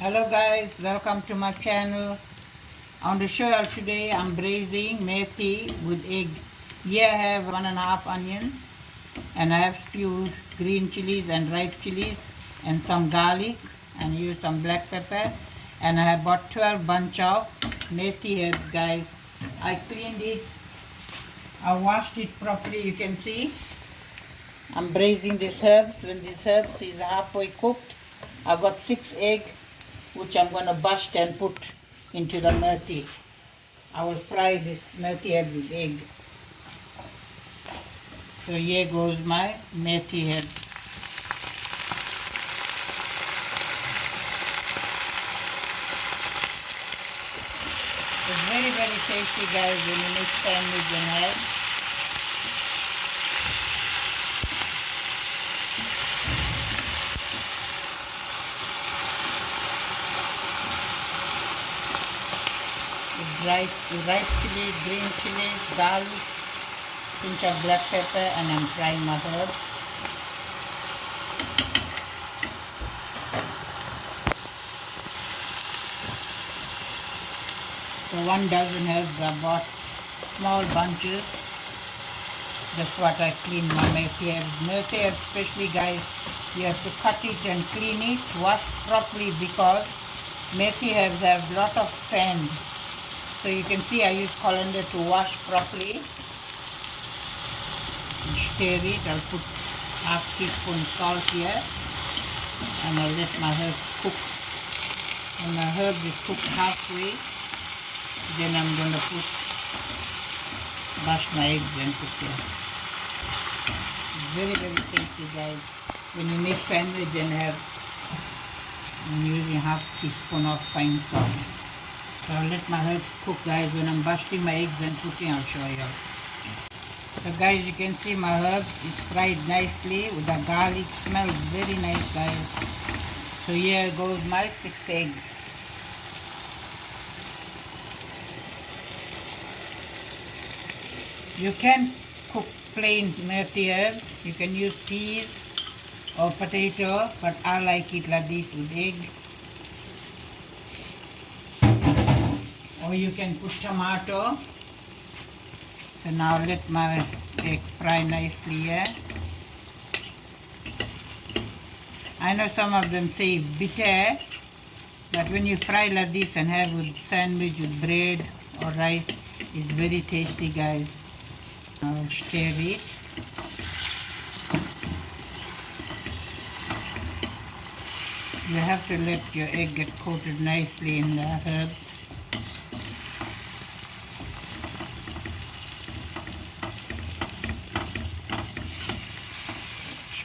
Hello guys, welcome to my channel. On the show today I'm braising meethi with egg. Here I have 1.5 onions and I have few green chilies and ripe chilies and some garlic and use some black pepper, and I have bought 12 bunch of meethi herbs guys. I cleaned it, I washed it properly. You can see I'm braising these herbs. When these herbs is halfway cooked, I got 6 eggs which I'm going to bust and put into the meethi. I will fry this meethi herbs with egg. So here goes my meethi herbs. It's very tasty guys when you make sandwich and egg. Ripe chili, green chilies, garlic, pinch of black pepper, and I'm frying my herbs. So 1 dozen herbs I bought, small bunches. That's what I clean my meethi herbs. Meethi herbs especially guys, you have to cut it and clean it, wash properly because meethi herbs have lot of sand. So you can see I use colander to wash properly. Stir it. I'll put half teaspoon salt here and I'll let my herbs cook. When my herb is cooked halfway, then I'm going to bust my eggs and put here. Very tasty guys. When you make sandwich and have, I'm using half teaspoon of fine salt. So I'll let my herbs cook guys. When I'm busting my eggs and putting, I'll show you. So guys, you can see my herbs is fried nicely with the garlic. Smells very nice guys. So here goes my 6 eggs. You can cook plain meethi herbs. You can use peas or potato, but I like it like this with egg. Or you can put tomato. So now let my egg fry nicely here. I know some of them say bitter, but when you fry like this and have with sandwich with bread or rice, it's very tasty guys. I'll stir it. You have to let your egg get coated nicely in the herbs.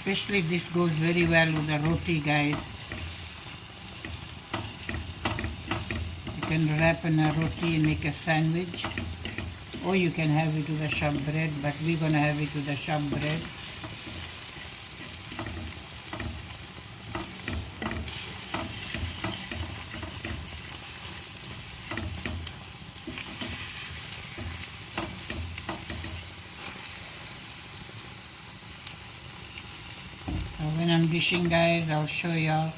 Especially this goes very well with the roti guys. You can wrap in a roti and make a sandwich, or you can have it with a sharp bread, but we're going to have it with a sharp bread. When I'm dishing guys, I'll show y'all.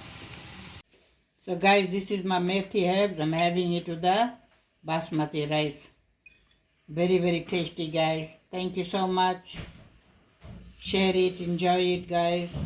So guys, this is my meethi herbs. I'm having it with the basmati rice. Very tasty guys. Thank you so much. Share it, enjoy it guys.